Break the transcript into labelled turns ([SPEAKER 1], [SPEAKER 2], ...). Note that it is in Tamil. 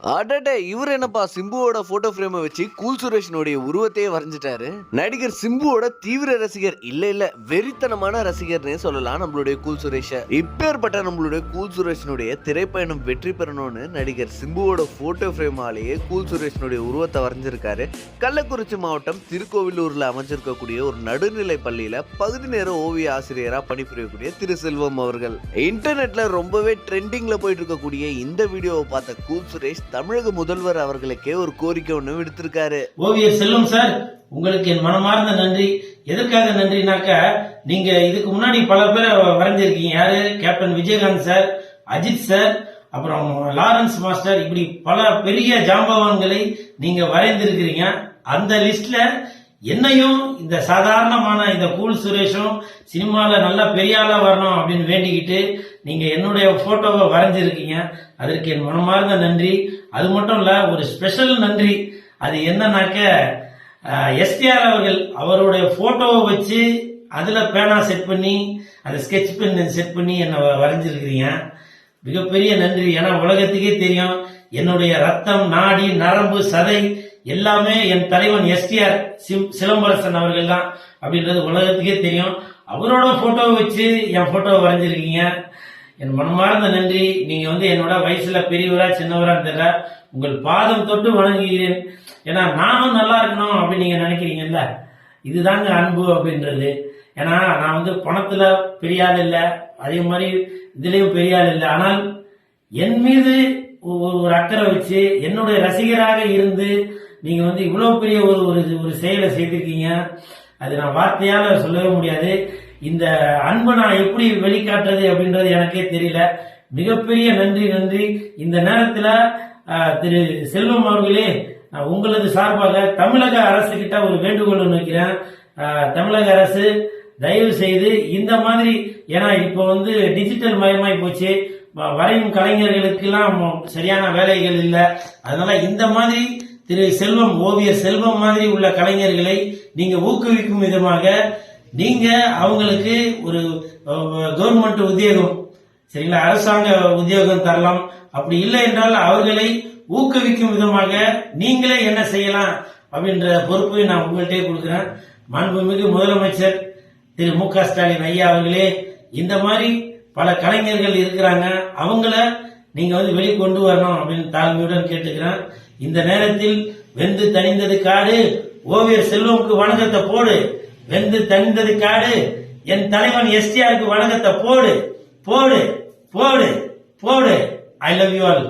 [SPEAKER 1] அடடே இவர் என்னப்பா சிம்புவோட போட்டோ ஃப்ரேமை வச்சு கூல் சுரேஷனுடைய உருவத்தையே வரைஞ்சிட்டாரு. நடிகர் சிம்புவோட தீவிர ரசிகர் இல்ல வெறித்தனமான ரசிகர்னே சொல்லலாம் நம்மளுடைய கூல் சுரேஷ. இப்பேற்பட்ட நம்மளுடைய கூல் சுரேஷனுடைய திரைப்பயணம் வெற்றி பெறணும்னு நடிகர் சிம்புவோட போட்டோ ஃப்ரேமாலேயே கூல் சுரேஷனுடைய உருவத்தை வரைஞ்சிருக்காரு. கள்ளக்குறிச்சி மாவட்டம் திருக்கோவிலூர்ல அமைஞ்சிருக்கக்கூடிய ஒரு நடுநிலை பள்ளியில பகுதி நேர ஓவிய ஆசிரியரா பணிபுரியக்கூடிய திரு செல்வம் அவர்கள். இன்டர்நெட்ல ரொம்பவே ட்ரெண்டிங்ல போயிட்டு இருக்கக்கூடிய இந்த வீடியோவை பார்த்த கூல் சுரேஷ் தமிழக முதல்வர் அவர்களுக்கே ஒரு கோரிக்கை ஒண்ணு விடுத்திருக்காரு.
[SPEAKER 2] ஓவியர் செல்வம் சார், உங்களுக்கு என் மனமார்ந்த நன்றி. எதற்காக நன்றினாக்க, நீங்க இதுக்கு முன்னாடி பல பேரை வரைஞ்சிருக்கீங்க. யாரு? Captain Vijayakanth sir, Ajith sir, அப்புறம் லாரன்ஸ் மாஸ்டர், இப்படி பல பெரிய ஜாம்பவான்களை நீங்க வரைந்திருக்கிறீங்க. அந்த லிஸ்ட்ல என்னையும் இந்த சாதாரணமான இந்த கூல் சுரேஷும் சினிமால நல்லா பெரிய ஆளா வரணும் அப்படின்னு வேண்டிக்கிட்டு நீங்க என்னுடைய போட்டோவை வரைஞ்சிருக்கீங்க. அதற்கு என் மனமார்ந்த நன்றி. அது மட்டும் இல்ல, ஒரு ஸ்பெஷல் நன்றி. அது என்னன்னாக்க, எஸ்டிஆர் அவர்கள் அவருடைய போட்டோவை வச்சு அதுல பேனா செட் பண்ணி அந்த ஸ்கெட்ச் பென் செட் பண்ணி என்ன வரைஞ்சிருக்கிறீங்க. மிகப்பெரிய நன்றி. ஏன்னா உலகத்துக்கே தெரியும், என்னுடைய ரத்தம், நாடி, நரம்பு, சதை எல்லாமே என் தலைவன் எஸ்டிஆர் சிலம்பரசன் அவர்கள் தான் அப்படின்றது உலகத்துக்கே தெரியும். அவரோட போட்டோவை வச்சு என் போட்டோவை வரைஞ்சிருக்கீங்க. என் மனமார்ந்த நன்றி. நீங்க என்னோட வயசுல பெரியவரா சின்னவரான்னு தெரியல, உங்கள் பாதம் தொட்டு வணங்குகிறேன். ஏன்னா நானும் நல்லா இருக்கணும் அப்படின்னு நீங்க நினைக்கிறீங்கல்ல, இதுதாங்க அன்பு அப்படின்றது. ஏன்னா நான் பணத்துல பெரிய ஆள் இல்லை, அதே மாதிரி இதுலயும் பெரிய ஆள் இல்லை. ஆனால் என் மீது ஒரு அக்கறை வச்சு என்னுடைய ரசிகராக இருந்து நீங்க இவ்வளவு பெரிய ஒரு செயலை செய்திருக்கீங்க. அது நான் வார்த்தையால சொல்லவே முடியாது. இந்த அன்பை நான் எப்படி வெளிக்காட்டுறது அப்படின்றது எனக்கே தெரியல. மிகப்பெரிய நன்றி. இந்த நேரத்துல திரு செல்வம் அவர்களே, நான் உங்களது சார்பாக தமிழக அரசு கிட்ட ஒரு வேண்டுகோள் வைக்கிறேன். தமிழக அரசு தயவு செய்து இந்த மாதிரி, ஏன்னா இப்ப டிஜிட்டல் மயமாய் போச்சு, வரையும் கலைஞர்களுக்கு எல்லாம் சரியான வேலைகள் இல்லை. அதனால இந்த மாதிரி திரு செல்வம், ஓவியர் செல்வம் மாதிரி உள்ள கலைஞர்களை நீங்க ஊக்குவிக்கும் விதமாக நீங்க அவங்களுக்கு ஒரு கவர்மெண்ட் உத்தியோகம், சரிங்களா, அரசாங்க உத்தியோகம் தரலாம். அப்படி இல்லை என்றால் அவர்களை ஊக்குவிக்கும் விதமாக நீங்களே என்ன செய்யலாம் அப்படின்ற பொறுப்பை நான் உங்கள்கிட்டே கொடுக்கிறேன். மாண்புமிகு முதலமைச்சர் திரு மு.க. ஸ்டாலின் ஐயா அவர்களே, இந்த மாதிரி பல கலைஞர்கள் இருக்கிறாங்க, அவங்கள நீங்க வெளிக்கொண்டு வரணும் அப்படின்னு தாழ்மையுடன் கேட்டுக்கிறேன். இந்த நேரத்தில் வெந்து தணிந்தது காடு, ஓவியர் செல்வமுக்கு வணக்கத்தை போடு. வெந்து தணிந்தது காடு, என் தலைவன் எஸ்டிஆருக்கு வணக்கத்தை போடு. போடு போடு போடு. I love you all.